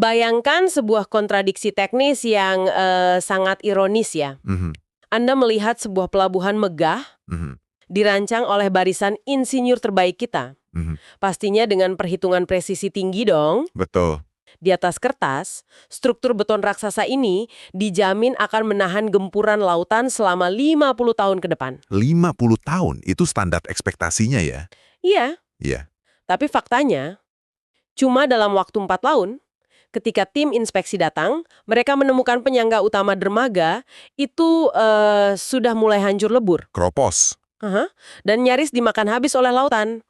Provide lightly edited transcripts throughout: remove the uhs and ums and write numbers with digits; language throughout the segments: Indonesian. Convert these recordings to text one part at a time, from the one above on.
Bayangkan sebuah kontradiksi teknis yang sangat ironis ya. Anda melihat sebuah pelabuhan megah, dirancang oleh barisan insinyur terbaik kita. Pastinya dengan perhitungan presisi tinggi dong. Betul. Di atas kertas, struktur beton raksasa ini dijamin akan menahan gempuran lautan selama 50 tahun ke depan. 50 tahun, itu standar ekspektasinya ya? Iya, Iya. tapi faktanya, cuma dalam waktu 4 tahun, ketika tim inspeksi datang, mereka menemukan penyangga utama dermaga itu sudah mulai hancur lebur. Kropos. Dan nyaris dimakan habis oleh lautan.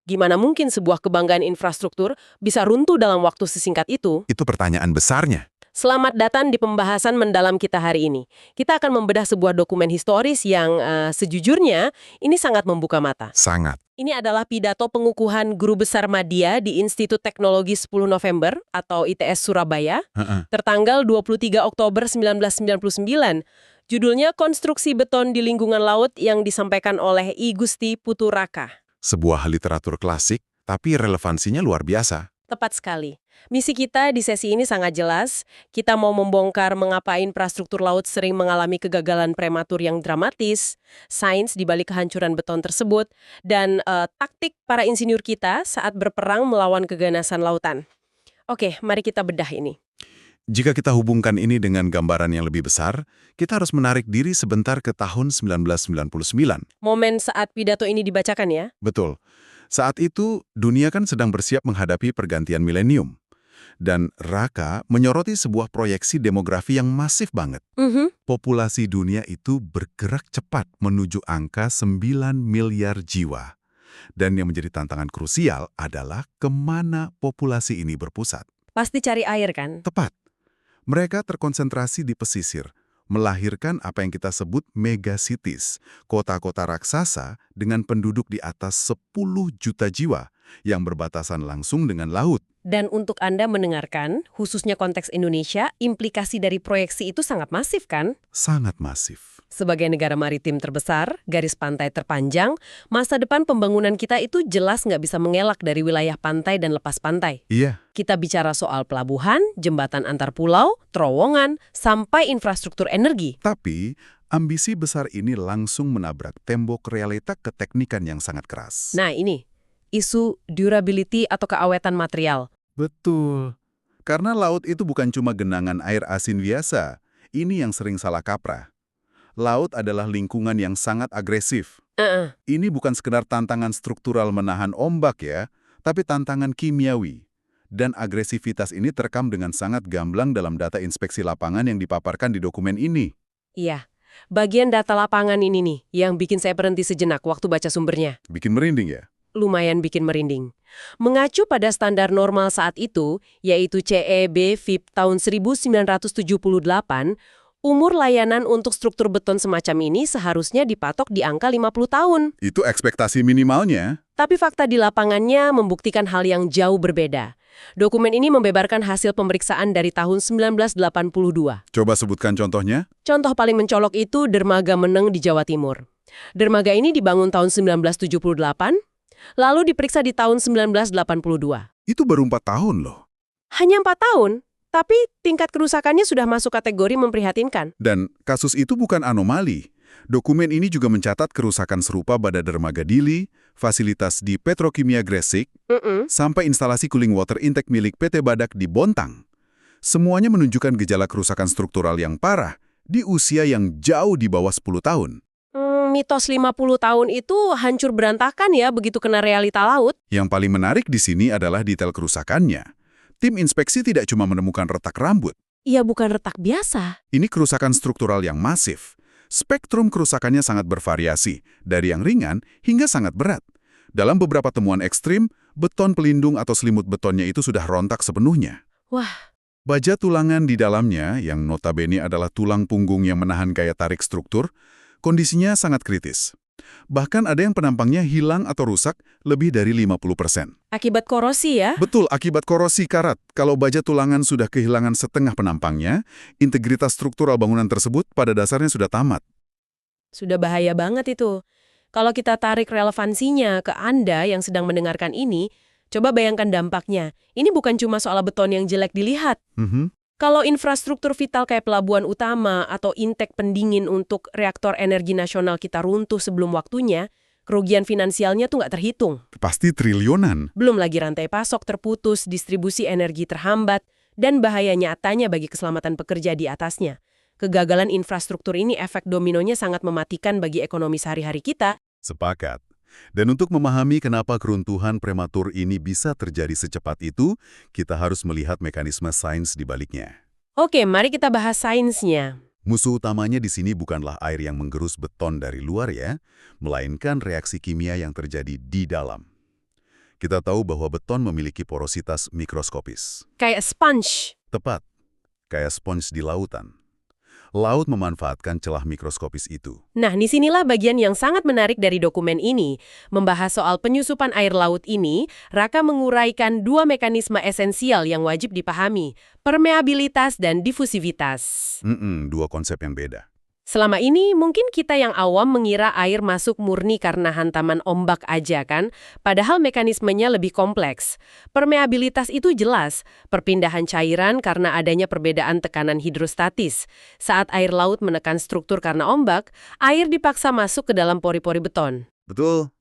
Gimana mungkin sebuah kebanggaan infrastruktur bisa runtuh dalam waktu sesingkat itu? Itu pertanyaan besarnya. Selamat datang di pembahasan mendalam kita hari ini. Kita akan membedah sebuah dokumen historis yang sejujurnya ini sangat membuka mata. Sangat. Ini adalah pidato pengukuhan Guru Besar Madya di Institut Teknologi 10 November atau ITS Surabaya, tertanggal 23 Oktober 1999. Judulnya Konstruksi Beton di Lingkungan Laut yang disampaikan oleh I Gusti Putu Raka. Sebuah literatur klasik, tapi relevansinya luar biasa. Tepat sekali. Misi kita di sesi ini sangat jelas. Kita mau membongkar mengapa infrastruktur laut sering mengalami kegagalan prematur yang dramatis, sains di balik kehancuran beton tersebut, dan taktik para insinyur kita saat berperang melawan keganasan lautan. Oke, mari kita bedah ini. Jika kita hubungkan ini dengan gambaran yang lebih besar, kita harus menarik diri sebentar ke tahun 1999. Momen saat pidato ini dibacakan ya? Betul. Saat itu, dunia kan sedang bersiap menghadapi pergantian milenium. Dan Raka menyoroti sebuah proyeksi demografi yang masif banget. Populasi dunia itu bergerak cepat menuju angka 9 miliar jiwa. Dan yang menjadi tantangan krusial adalah kemana populasi ini berpusat. Pasti cari air kan? Tepat. Mereka terkonsentrasi di pesisir, melahirkan apa yang kita sebut megacities, kota-kota raksasa dengan penduduk di atas 10 juta jiwa yang berbatasan langsung dengan laut. Dan untuk Anda mendengarkan, khususnya konteks Indonesia, implikasi dari proyeksi itu sangat masif kan? Sangat masif. Sebagai negara maritim terbesar, garis pantai terpanjang, masa depan pembangunan kita itu jelas nggak bisa mengelak dari wilayah pantai dan lepas pantai. Iya. Kita bicara soal pelabuhan, jembatan antar pulau, terowongan, sampai infrastruktur energi. Tapi, ambisi besar ini langsung menabrak tembok realita keteknikan yang sangat keras. Nah ini, isu durability atau keawetan material. Betul. Karena laut itu bukan cuma genangan air asin biasa. Ini yang sering salah kaprah. Laut adalah lingkungan yang sangat agresif. Ini bukan sekedar tantangan struktural menahan ombak ya, tapi tantangan kimiawi. Dan agresivitas ini terekam dengan sangat gamblang dalam data inspeksi lapangan yang dipaparkan di dokumen ini. Iya, bagian data lapangan ini nih yang bikin saya berhenti sejenak waktu baca sumbernya. Bikin merinding ya? Lumayan bikin merinding. Mengacu pada standar normal saat itu, yaitu CEB VIP tahun 1978, umur layanan untuk struktur beton semacam ini seharusnya dipatok di angka 50 tahun. Itu ekspektasi minimalnya. Tapi fakta di lapangannya membuktikan hal yang jauh berbeda. Dokumen ini membeberkan hasil pemeriksaan dari tahun 1982. Coba sebutkan contohnya. Contoh paling mencolok itu Dermaga Meneng di Jawa Timur. Dermaga ini dibangun tahun 1978, lalu diperiksa di tahun 1982. Itu baru 4 tahun loh. Hanya 4 tahun, tapi tingkat kerusakannya sudah masuk kategori memprihatinkan. Dan kasus itu bukan anomali. Dokumen ini juga mencatat kerusakan serupa pada dermaga Dili, fasilitas di Petrokimia Gresik, sampai instalasi cooling water intake milik PT Badak di Bontang. Semuanya menunjukkan gejala kerusakan struktural yang parah di usia yang jauh di bawah 10 tahun. Mitos 50 tahun itu hancur berantakan ya begitu kena realita laut. Yang paling menarik di sini adalah detail kerusakannya. Tim inspeksi tidak cuma menemukan retak rambut. Iya, bukan retak biasa. Ini kerusakan struktural yang masif. Spektrum kerusakannya sangat bervariasi, dari yang ringan hingga sangat berat. Dalam beberapa temuan ekstrim, beton pelindung atau selimut betonnya itu sudah rontak sepenuhnya. Wah. Baja tulangan di dalamnya, yang notabene adalah tulang punggung yang menahan gaya tarik struktur, kondisinya sangat kritis. Bahkan ada yang penampangnya hilang atau rusak lebih dari 50%. Akibat korosi ya? Betul, akibat korosi karat. Kalau baja tulangan sudah kehilangan setengah penampangnya, integritas struktural bangunan tersebut pada dasarnya sudah tamat. Sudah bahaya banget itu. Kalau kita tarik relevansinya ke Anda yang sedang mendengarkan ini, Coba bayangkan dampaknya. Ini bukan cuma soal beton yang jelek dilihat. Kalau infrastruktur vital kayak pelabuhan utama atau intek pendingin untuk reaktor energi nasional kita runtuh sebelum waktunya, kerugian finansialnya tuh nggak terhitung. Pasti triliunan. Belum lagi rantai pasok terputus, distribusi energi terhambat, dan bahaya nyatanya bagi keselamatan pekerja di atasnya. Kegagalan infrastruktur ini efek dominonya sangat mematikan bagi ekonomi sehari-hari kita. Sepakat. Dan untuk memahami kenapa keruntuhan prematur ini bisa terjadi secepat itu, kita harus melihat mekanisme sains di baliknya. Oke, mari kita bahas sainsnya. Musuh utamanya di sini bukanlah air yang menggerus beton dari luar ya, melainkan reaksi kimia yang terjadi di dalam. Kita tahu bahwa beton memiliki porositas mikroskopis. Kayak sponge. Tepat, kayak spons di lautan. Laut memanfaatkan celah mikroskopis itu. Nah, disinilah bagian yang sangat menarik dari dokumen ini. Membahas soal penyusupan air laut ini, Raka menguraikan dua mekanisme esensial yang wajib dipahami, permeabilitas dan difusivitas. Dua konsep yang beda. Selama ini, mungkin kita yang awam mengira air masuk murni karena hantaman ombak aja kan, padahal mekanismenya lebih kompleks. Permeabilitas itu jelas, perpindahan cairan karena adanya perbedaan tekanan hidrostatis. Saat air laut menekan struktur karena ombak, air dipaksa masuk ke dalam pori-pori beton. Betul.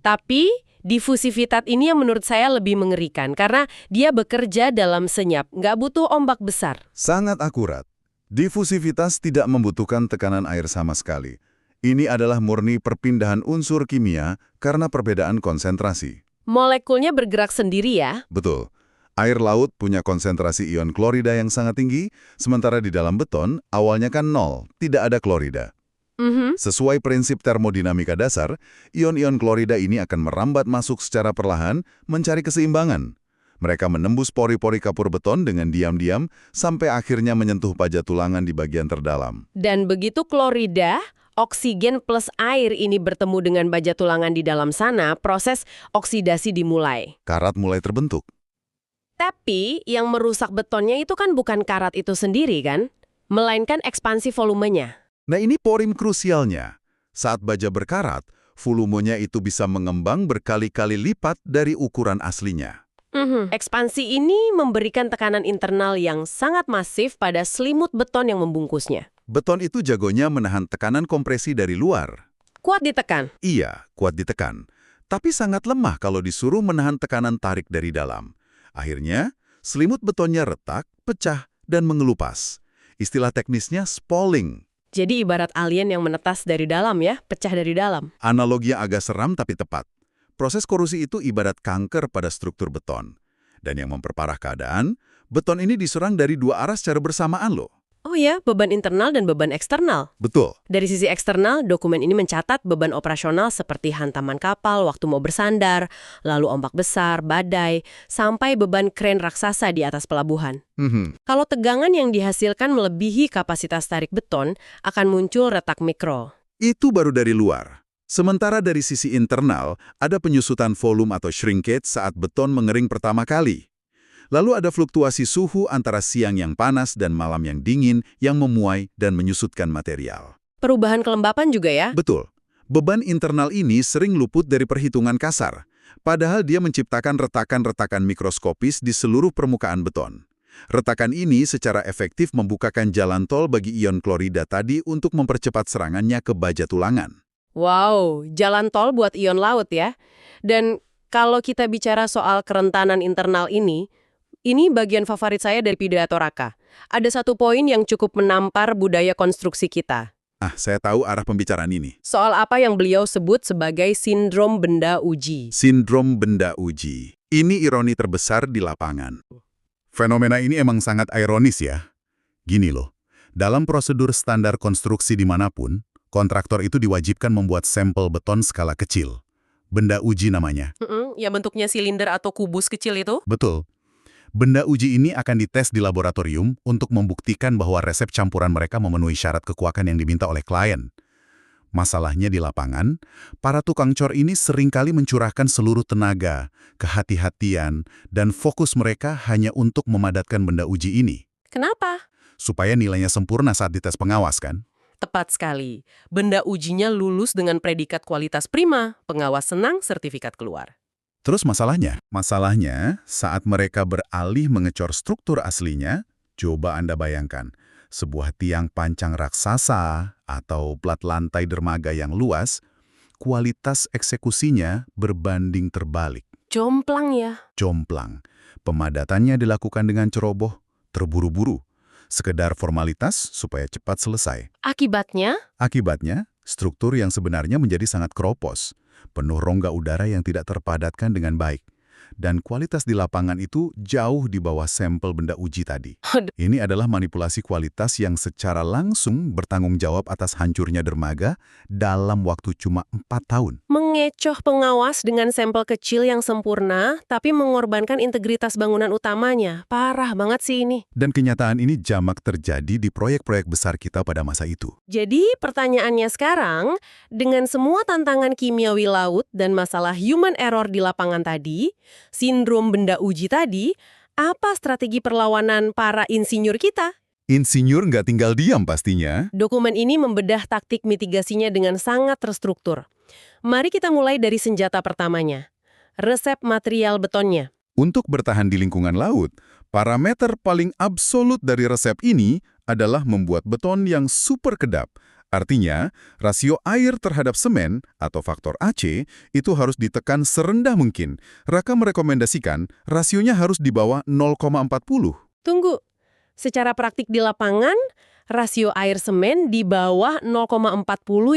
Tapi, difusivitas ini yang menurut saya lebih mengerikan, karena dia bekerja dalam senyap, nggak butuh ombak besar. Sangat akurat. Difusivitas tidak membutuhkan tekanan air sama sekali. Ini adalah murni perpindahan unsur kimia karena perbedaan konsentrasi. Molekulnya bergerak sendiri ya? Betul. Air laut punya konsentrasi ion klorida yang sangat tinggi, sementara di dalam beton awalnya kan nol, tidak ada klorida. Sesuai prinsip termodinamika dasar, ion-ion klorida ini akan merambat masuk secara perlahan, mencari keseimbangan. Mereka menembus pori-pori kapur beton dengan diam-diam sampai akhirnya menyentuh baja tulangan di bagian terdalam. Dan begitu klorida, oksigen plus air ini bertemu dengan baja tulangan di dalam sana, proses oksidasi dimulai. Karat mulai terbentuk. Tapi yang merusak betonnya itu kan bukan karat itu sendiri kan? Melainkan ekspansi volumenya. Nah ini poin krusialnya. Saat baja berkarat, volumenya itu bisa mengembang berkali-kali lipat dari ukuran aslinya. Ekspansi ini memberikan tekanan internal yang sangat masif pada selimut beton yang membungkusnya. Beton itu jagonya menahan tekanan kompresi dari luar. Kuat ditekan. Iya, kuat ditekan. Tapi sangat lemah kalau disuruh menahan tekanan tarik dari dalam. Akhirnya, selimut betonnya retak, pecah, dan mengelupas. Istilah teknisnya spalling. Jadi ibarat alien yang menetas dari dalam ya, pecah dari dalam. Analogi yang agak seram tapi tepat. Proses korosi itu ibarat kanker pada struktur beton. Dan yang memperparah keadaan, beton ini diserang dari dua arah secara bersamaan loh. Oh ya, beban internal dan beban eksternal. Betul. Dari sisi eksternal, dokumen ini mencatat beban operasional seperti hantaman kapal waktu mau bersandar, lalu ombak besar, badai, sampai beban kren raksasa di atas pelabuhan. Kalau tegangan yang dihasilkan melebihi kapasitas tarik beton, akan muncul retak mikro. Itu baru dari luar. Sementara dari sisi internal, ada penyusutan volume atau shrinkage saat beton mengering pertama kali. Lalu ada fluktuasi suhu antara siang yang panas dan malam yang dingin yang memuai dan menyusutkan material. Perubahan kelembapan juga ya? Betul. Beban internal ini sering luput dari perhitungan kasar, padahal dia menciptakan retakan-retakan mikroskopis di seluruh permukaan beton. Retakan ini secara efektif membukakan jalan tol bagi ion klorida tadi untuk mempercepat serangannya ke baja tulangan. Wow, jalan tol buat ion laut ya. Dan kalau kita bicara soal kerentanan internal ini bagian favorit saya dari pidato Raka. Ada satu poin yang cukup menampar budaya konstruksi kita. Saya tahu arah pembicaraan ini. Soal apa yang beliau sebut sebagai sindrom benda uji. Sindrom benda uji. Ini ironi terbesar di lapangan. Fenomena ini emang sangat ironis ya. Gini loh, dalam prosedur standar konstruksi dimanapun, kontraktor itu diwajibkan membuat sampel beton skala kecil. Benda uji namanya. Ya bentuknya silinder atau kubus kecil itu? Betul. Benda uji ini akan dites di laboratorium untuk membuktikan bahwa resep campuran mereka memenuhi syarat kekuatan yang diminta oleh klien. Masalahnya di lapangan, para tukang cor ini seringkali mencurahkan seluruh tenaga, kehati-hatian, dan fokus mereka hanya untuk memadatkan benda uji ini. Kenapa? Supaya nilainya sempurna saat dites pengawas kan? Tepat sekali. Benda ujinya lulus dengan predikat kualitas prima, pengawas senang, sertifikat keluar. Terus masalahnya? Masalahnya, saat mereka beralih mengecor struktur aslinya, coba Anda bayangkan, sebuah tiang pancang raksasa atau plat lantai dermaga yang luas, kualitas eksekusinya berbanding terbalik. Jomplang ya. Jomplang. Pemadatannya dilakukan dengan ceroboh, terburu-buru. Sekedar formalitas supaya cepat selesai. Akibatnya? Akibatnya, struktur yang sebenarnya menjadi sangat keropos, penuh rongga udara yang tidak terpadatkan dengan baik. Dan kualitas di lapangan itu jauh di bawah sampel benda uji tadi. Ini adalah manipulasi kualitas yang secara langsung bertanggung jawab atas hancurnya dermaga dalam waktu cuma 4 tahun. Mengecoh pengawas dengan sampel kecil yang sempurna, tapi mengorbankan integritas bangunan utamanya. Parah banget sih ini. Dan kenyataan ini jamak terjadi di proyek-proyek besar kita pada masa itu. Jadi pertanyaannya sekarang, dengan semua tantangan kimiawi laut dan masalah human error di lapangan tadi, sindrom benda uji tadi, apa strategi perlawanan para insinyur kita? Insinyur nggak tinggal diam pastinya. Dokumen ini membedah taktik mitigasinya dengan sangat terstruktur. Mari kita mulai dari senjata pertamanya, resep material betonnya. Untuk bertahan di lingkungan laut, parameter paling absolut dari resep ini adalah membuat beton yang super kedap. Artinya, rasio air terhadap semen atau faktor AC itu harus ditekan serendah mungkin. Raka merekomendasikan rasionya harus di bawah 0,40. Tunggu, secara praktik di lapangan, rasio air semen di bawah 0,40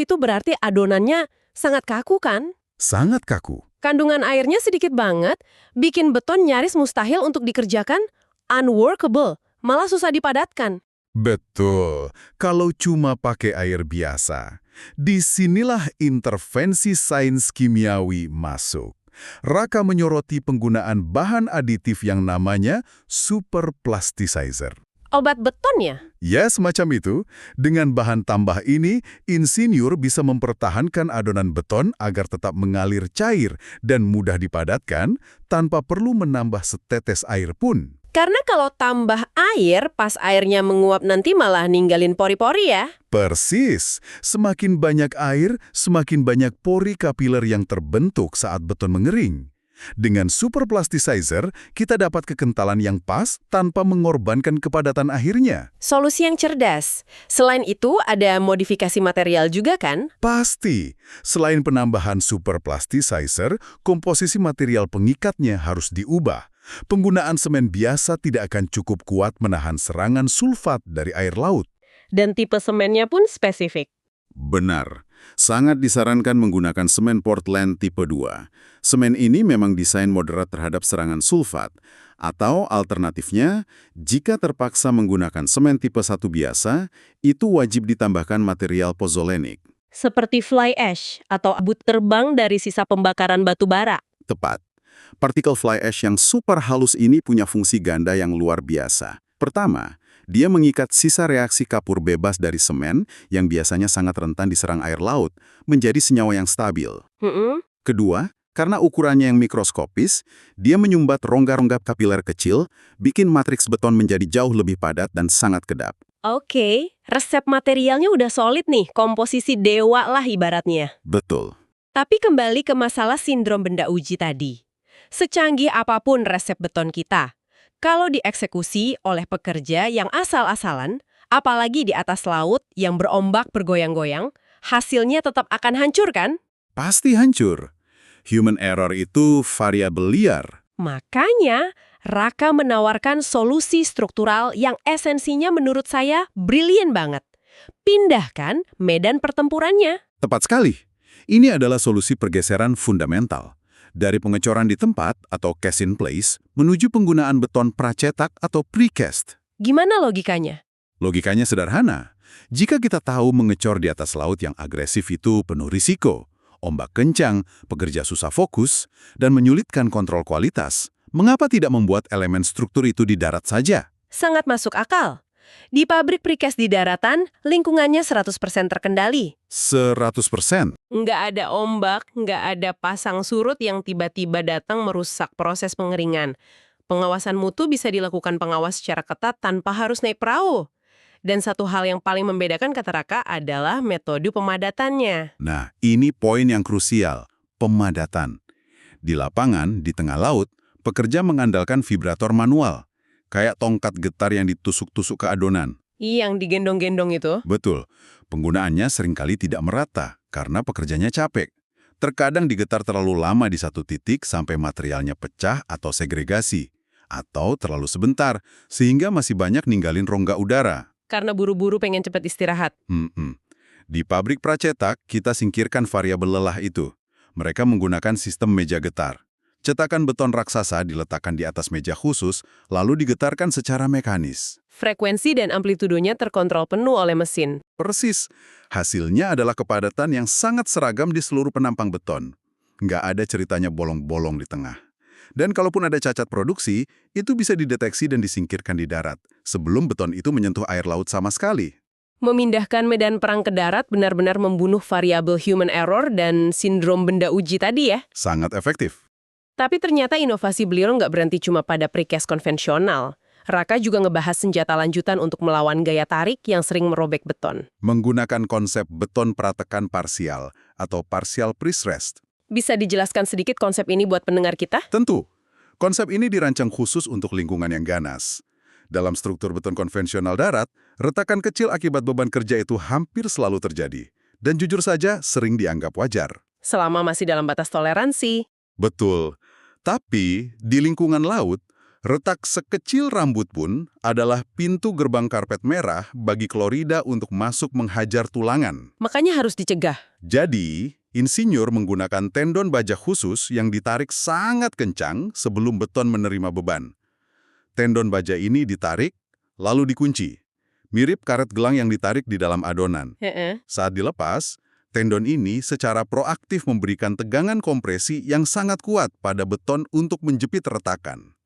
itu berarti adonannya sangat kaku kan? Sangat kaku. Kandungan airnya sedikit banget, bikin beton nyaris mustahil untuk dikerjakan, unworkable, malah susah dipadatkan. Betul, kalau cuma pakai air biasa. Disinilah intervensi sains kimiawi masuk. Raka menyoroti penggunaan bahan aditif yang namanya super plasticizer. Obat beton ya? Ya, semacam itu. Dengan bahan tambah ini, insinyur bisa mempertahankan adonan beton agar tetap mengalir cair dan mudah dipadatkan tanpa perlu menambah setetes air pun. Karena kalau tambah air, pas airnya menguap nanti malah ninggalin pori-pori ya? Persis. Semakin banyak air, semakin banyak pori kapiler yang terbentuk saat beton mengering. Dengan super plasticizer, kita dapat kekentalan yang pas tanpa mengorbankan kepadatan akhirnya. Solusi yang cerdas. Selain itu, ada modifikasi material juga kan? Pasti. Selain penambahan super plasticizer, komposisi material pengikatnya harus diubah. Penggunaan semen biasa tidak akan cukup kuat menahan serangan sulfat dari air laut. Dan tipe semennya pun spesifik. Benar. Sangat disarankan menggunakan semen Portland tipe 2. Semen ini memang desain moderat terhadap serangan sulfat. Atau alternatifnya, jika terpaksa menggunakan semen tipe 1 biasa, itu wajib ditambahkan material pozolenik. Seperti fly ash atau abu terbang dari sisa pembakaran batu bara. Tepat. Partikel fly ash yang super halus ini punya fungsi ganda yang luar biasa. Pertama, dia mengikat sisa reaksi kapur bebas dari semen yang biasanya sangat rentan diserang air laut, menjadi senyawa yang stabil. Kedua, karena ukurannya yang mikroskopis, dia menyumbat rongga-rongga kapiler kecil, bikin matriks beton menjadi jauh lebih padat dan sangat kedap. Oke, resep materialnya udah solid nih, komposisi dewa lah ibaratnya. Betul. Tapi kembali ke masalah sindrom benda uji tadi. Secanggih apapun resep beton kita, kalau dieksekusi oleh pekerja yang asal-asalan, apalagi di atas laut yang berombak bergoyang-goyang, hasilnya tetap akan hancur kan? Pasti hancur. Human error itu variabel liar. Makanya, Raka menawarkan solusi struktural yang esensinya menurut saya brilian banget. Pindahkan medan pertempurannya. Tepat sekali. Ini adalah solusi pergeseran fundamental. Dari pengecoran di tempat atau cast in place menuju penggunaan beton pracetak atau precast. Gimana logikanya? Logikanya sederhana. Jika kita tahu mengecor di atas laut yang agresif itu penuh risiko, ombak kencang, pekerja susah fokus, dan menyulitkan kontrol kualitas, mengapa tidak membuat elemen struktur itu di darat saja? Sangat masuk akal. Di pabrik precast di daratan, lingkungannya 100% terkendali. 100%. Nggak ada ombak, nggak ada pasang surut yang tiba-tiba datang merusak proses pengeringan. Pengawasan mutu bisa dilakukan pengawas secara ketat tanpa harus naik perahu. Dan satu hal yang paling membedakan kata Raka adalah metode pemadatannya. Nah, ini poin yang krusial, pemadatan. Di lapangan, di tengah laut, pekerja mengandalkan vibrator manual, kayak tongkat getar yang ditusuk-tusuk ke adonan. Iya, yang digendong-gendong itu. Betul, penggunaannya seringkali tidak merata karena pekerjanya capek. Terkadang digetar terlalu lama di satu titik sampai materialnya pecah atau segregasi. Atau terlalu sebentar, sehingga masih banyak ninggalin rongga udara. Karena buru-buru pengen cepat istirahat. Di pabrik pracetak, kita singkirkan variabel lelah itu. Mereka menggunakan sistem meja getar. Cetakan beton raksasa diletakkan di atas meja khusus, lalu digetarkan secara mekanis. Frekuensi dan amplitudonya terkontrol penuh oleh mesin. Persis. Hasilnya adalah kepadatan yang sangat seragam di seluruh penampang beton. Nggak ada ceritanya bolong-bolong di tengah. Dan kalaupun ada cacat produksi, itu bisa dideteksi dan disingkirkan di darat, sebelum beton itu menyentuh air laut sama sekali. Memindahkan medan perang ke darat benar-benar membunuh variabel human error dan sindrom benda uji tadi ya. Sangat efektif. Tapi ternyata inovasi beliau nggak berhenti cuma pada precast konvensional. Raka juga ngebahas senjata lanjutan untuk melawan gaya tarik yang sering merobek beton. Menggunakan konsep beton pratekan parsial atau partial pre-stressed. Bisa dijelaskan sedikit konsep ini buat pendengar kita? Tentu, konsep ini dirancang khusus untuk lingkungan yang ganas. Dalam struktur beton konvensional darat, retakan kecil akibat beban kerja itu hampir selalu terjadi. Dan jujur saja, sering dianggap wajar. Selama masih dalam batas toleransi. Betul. Tapi, di lingkungan laut, retak sekecil rambut pun adalah pintu gerbang karpet merah bagi klorida untuk masuk menghajar tulangan. Makanya harus dicegah. Jadi, insinyur menggunakan tendon baja khusus yang ditarik sangat kencang sebelum beton menerima beban. Tendon baja ini ditarik, lalu dikunci. Mirip karet gelang yang ditarik di dalam adonan. Saat dilepas, tendon ini secara proaktif memberikan tegangan kompresi yang sangat kuat pada beton untuk menjepit retakan.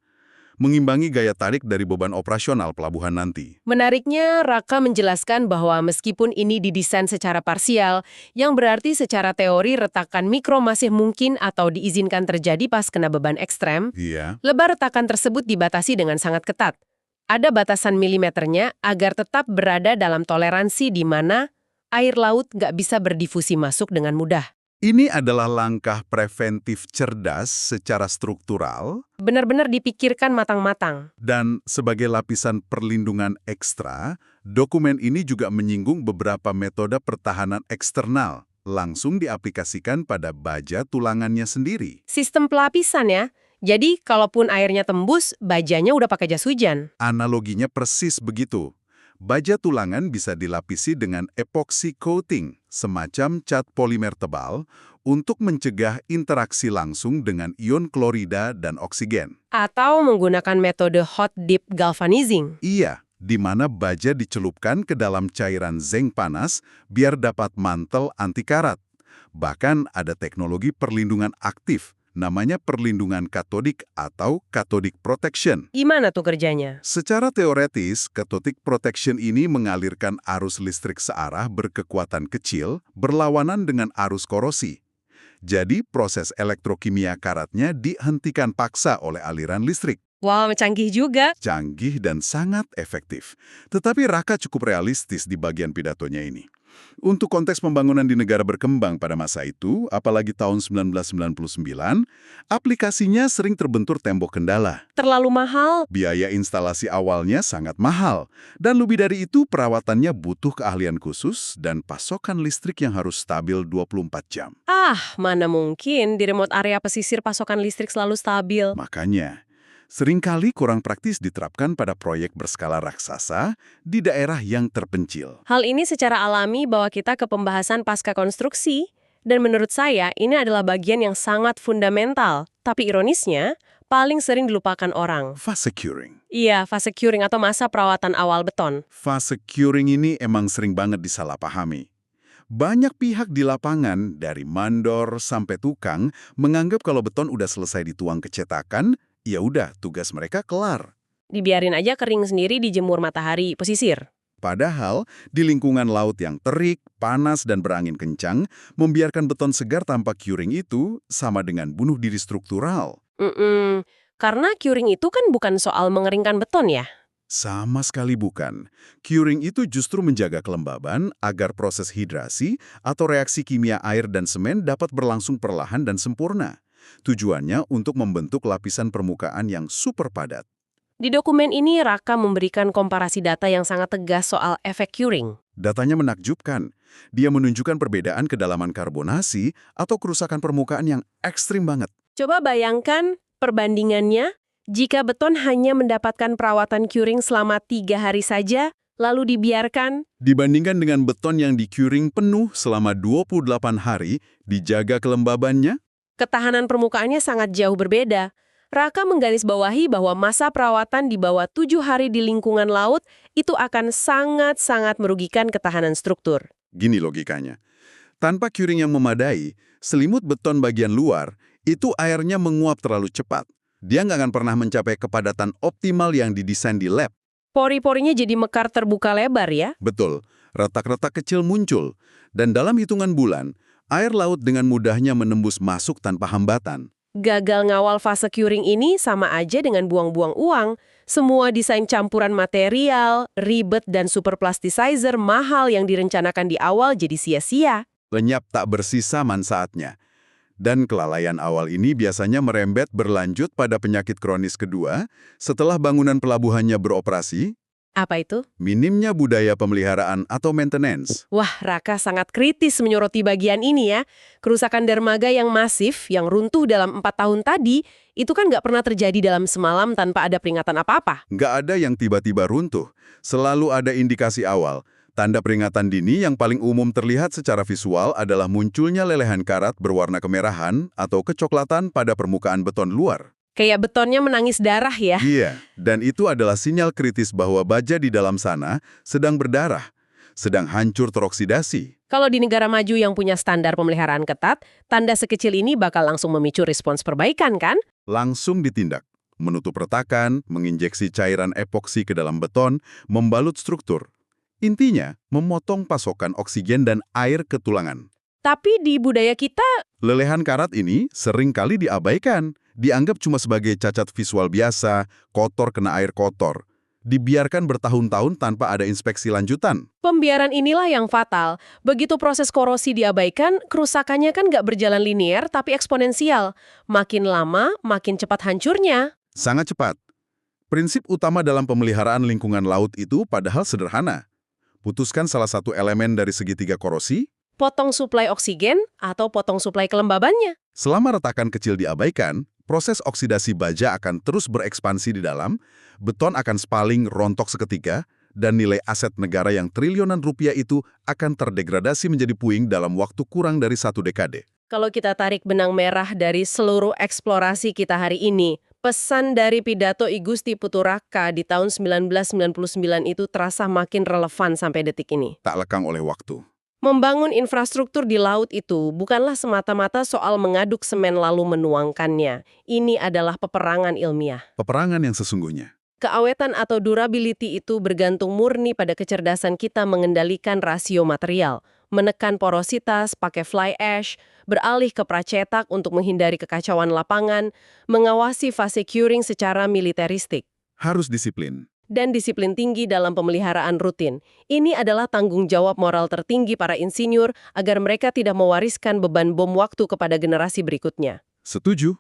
Mengimbangi gaya tarik dari beban operasional pelabuhan nanti. Menariknya, Raka menjelaskan bahwa meskipun ini didesain secara parsial, yang berarti secara teori retakan mikro masih mungkin atau diizinkan terjadi pas kena beban ekstrem, Iya. lebar retakan tersebut dibatasi dengan sangat ketat. Ada batasan milimeternya agar tetap berada dalam toleransi di mana air laut nggak bisa berdifusi masuk dengan mudah. Ini adalah langkah preventif cerdas secara struktural Benar-benar dipikirkan matang-matang. dan sebagai lapisan perlindungan ekstra, dokumen ini juga menyinggung beberapa metode pertahanan eksternal langsung diaplikasikan pada baja tulangannya sendiri. Sistem pelapisan ya. Jadi, kalaupun airnya tembus, bajanya udah pakai jas hujan. Analoginya persis begitu. Baja tulangan bisa dilapisi dengan epoxy coating, semacam cat polimer tebal, untuk mencegah interaksi langsung dengan ion klorida dan oksigen. Atau menggunakan metode hot dip galvanizing. Iya, di mana baja dicelupkan ke dalam cairan zinc panas biar dapat mantel anti karat. Bahkan ada teknologi perlindungan aktif, namanya perlindungan katodik atau cathodic protection. Gimana tuh kerjanya? Secara teoretis, cathodic protection ini mengalirkan arus listrik searah berkekuatan kecil berlawanan dengan arus korosi. Jadi, proses elektrokimia karatnya dihentikan paksa oleh aliran listrik. Wow, canggih juga. Canggih dan sangat efektif. Tetapi Raka cukup realistis di bagian pidatonya ini. Untuk konteks pembangunan di negara berkembang pada masa itu, apalagi tahun 1999, aplikasinya sering terbentur tembok kendala. Terlalu mahal. Biaya instalasi awalnya sangat mahal, dan lebih dari itu perawatannya butuh keahlian khusus dan pasokan listrik yang harus stabil 24 jam. Mana mungkin di remote area pesisir pasokan listrik selalu stabil. Makanya, seringkali kurang praktis diterapkan pada proyek berskala raksasa di daerah yang terpencil. Hal ini secara alami bawa kita ke pembahasan pasca konstruksi, dan menurut saya ini adalah bagian yang sangat fundamental, tapi ironisnya paling sering dilupakan orang. Fase curing. Iya, fase curing atau masa perawatan awal beton. Fase curing ini emang sering banget disalahpahami. Banyak pihak di lapangan, dari mandor sampai tukang, menganggap kalau beton udah selesai dituang ke cetakan, ya udah, tugas mereka kelar. Dibiarin aja kering sendiri di jemur matahari pesisir. Padahal, di lingkungan laut yang terik, panas, dan berangin kencang, membiarkan beton segar tanpa curing itu sama dengan bunuh diri struktural. Karena curing itu kan bukan soal mengeringkan beton ya? Sama sekali bukan. Curing itu justru menjaga kelembaban agar proses hidrasi atau reaksi kimia air dan semen dapat berlangsung perlahan dan sempurna. Tujuannya untuk membentuk lapisan permukaan yang super padat. Di dokumen ini, Raka memberikan komparasi data yang sangat tegas soal efek curing. Datanya menakjubkan. Dia menunjukkan perbedaan kedalaman karbonasi atau kerusakan permukaan yang ekstrim banget. Coba bayangkan perbandingannya, jika beton hanya mendapatkan perawatan curing selama 3 hari saja, lalu dibiarkan. Dibandingkan dengan beton yang di-curing penuh selama 28 hari, dijaga kelembabannya, Ketahanan permukaannya sangat jauh berbeda. Raka menggarisbawahi bahwa masa perawatan di bawah 7 hari di lingkungan laut itu akan sangat-sangat merugikan ketahanan struktur. gini logikanya. Tanpa curing yang memadai, selimut beton bagian luar, itu airnya menguap terlalu cepat. Dia nggak akan pernah mencapai kepadatan optimal yang didesain di lab. Pori-porinya jadi mekar terbuka lebar ya. Betul, retak-retak kecil muncul. Dan dalam hitungan bulan, air laut dengan mudahnya menembus masuk tanpa hambatan. Gagal ngawal fase curing ini sama aja dengan buang-buang uang. Semua desain campuran material, ribet dan super plasticizer mahal yang direncanakan di awal jadi sia-sia. Lenyap tak bersisa manfaatnya. Dan kelalaian awal ini biasanya merembet berlanjut pada penyakit kronis kedua setelah bangunan pelabuhannya beroperasi, Apa itu? minimnya budaya pemeliharaan atau maintenance. Wah, Raka sangat kritis menyoroti bagian ini ya. Kerusakan dermaga yang masif, yang runtuh dalam 4 tahun tadi, itu kan nggak pernah terjadi dalam semalam tanpa ada peringatan apa-apa. Nggak ada yang tiba-tiba runtuh. Selalu ada indikasi awal. Tanda peringatan dini yang paling umum terlihat secara visual adalah munculnya lelehan karat berwarna kemerahan atau kecoklatan pada permukaan beton luar. Kayak betonnya menangis darah ya. Iya, dan itu adalah sinyal kritis bahwa baja di dalam sana sedang berdarah, sedang hancur teroksidasi. Kalau di negara maju yang punya standar pemeliharaan ketat, tanda sekecil ini bakal langsung memicu respons perbaikan kan? Langsung ditindak. Menutup retakan, menginjeksi cairan epoksi ke dalam beton, membalut struktur. Intinya, memotong pasokan oksigen dan air ke tulangan. Tapi di budaya kita, Lelehan karat ini sering kali diabaikan, dianggap cuma sebagai cacat visual biasa, kotor kena air kotor. Dibiarkan bertahun-tahun tanpa ada inspeksi lanjutan. pembiaran inilah yang fatal. Begitu proses korosi diabaikan, kerusakannya kan nggak berjalan linear tapi eksponensial. Makin lama, makin cepat hancurnya. Sangat cepat. Prinsip utama dalam pemeliharaan lingkungan laut itu padahal sederhana. Putuskan salah satu elemen dari segitiga korosi, Potong suplai oksigen atau potong suplai kelembabannya. selama retakan kecil diabaikan, proses oksidasi baja akan terus berekspansi di dalam, beton akan spaling rontok seketika, dan nilai aset negara yang triliunan rupiah itu akan terdegradasi menjadi puing dalam waktu kurang dari 1 dekade. Kalau kita tarik benang merah dari seluruh eksplorasi kita hari ini, pesan dari pidato I Gusti Puturaka di tahun 1999 itu terasa makin relevan sampai detik ini. Tak lekang oleh waktu. Membangun infrastruktur di laut itu bukanlah semata-mata soal mengaduk semen lalu menuangkannya. Ini adalah peperangan ilmiah. Peperangan yang sesungguhnya. Keawetan atau durability itu bergantung murni pada kecerdasan kita mengendalikan rasio material, menekan porositas pakai fly ash, beralih ke pracetak untuk menghindari kekacauan lapangan, mengawasi fase curing secara militeristik, Harus disiplin. dan disiplin tinggi dalam pemeliharaan rutin. Ini adalah tanggung jawab moral tertinggi para insinyur agar mereka tidak mewariskan beban bom waktu kepada generasi berikutnya. Setuju.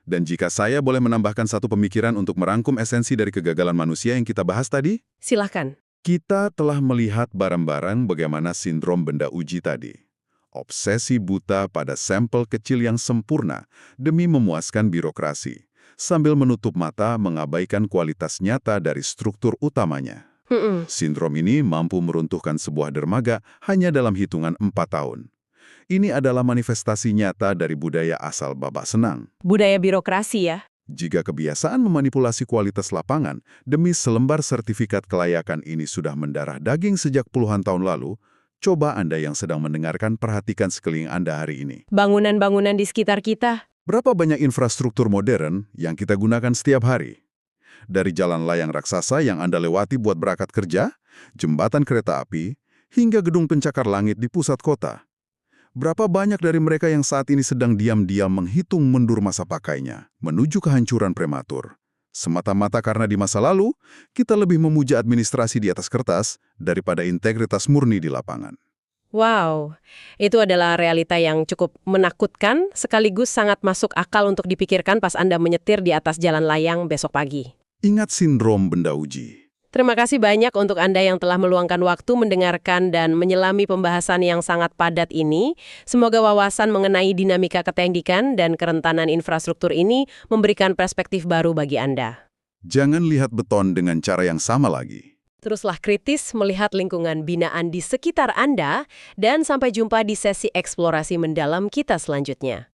Dan jika saya boleh menambahkan satu pemikiran untuk merangkum esensi dari kegagalan manusia yang kita bahas tadi, Silahkan. kita telah melihat barang-barang bagaimana sindrom benda uji tadi. Obsesi buta pada sampel kecil yang sempurna demi memuaskan birokrasi, sambil menutup mata mengabaikan kualitas nyata dari struktur utamanya. Sindrom ini mampu meruntuhkan sebuah dermaga hanya dalam hitungan 4 tahun. Ini adalah manifestasi nyata dari budaya asal babak senang. Budaya birokrasi ya. Jika kebiasaan memanipulasi kualitas lapangan demi selembar sertifikat kelayakan ini sudah mendarah daging sejak puluhan tahun lalu, coba Anda yang sedang mendengarkan perhatikan sekeliling Anda hari ini. Bangunan-bangunan di sekitar kita. Berapa banyak infrastruktur modern yang kita gunakan setiap hari? Dari jalan layang raksasa yang Anda lewati buat berangkat kerja, jembatan kereta api, hingga gedung pencakar langit di pusat kota. Berapa banyak dari mereka yang saat ini sedang diam-diam menghitung mundur masa pakainya, menuju kehancuran prematur. Semata-mata karena di masa lalu, kita lebih memuja administrasi di atas kertas daripada integritas murni di lapangan. Wow, itu adalah realita yang cukup menakutkan, sekaligus sangat masuk akal untuk dipikirkan pas Anda menyetir di atas jalan layang besok pagi. Ingat sindrom benda uji. Terima kasih banyak untuk Anda yang telah meluangkan waktu mendengarkan dan menyelami pembahasan yang sangat padat ini. Semoga wawasan mengenai dinamika keteknikan dan kerentanan infrastruktur ini memberikan perspektif baru bagi Anda. Jangan lihat beton dengan cara yang sama lagi. Teruslah kritis melihat lingkungan binaan di sekitar Anda, dan sampai jumpa di sesi eksplorasi mendalam kita selanjutnya.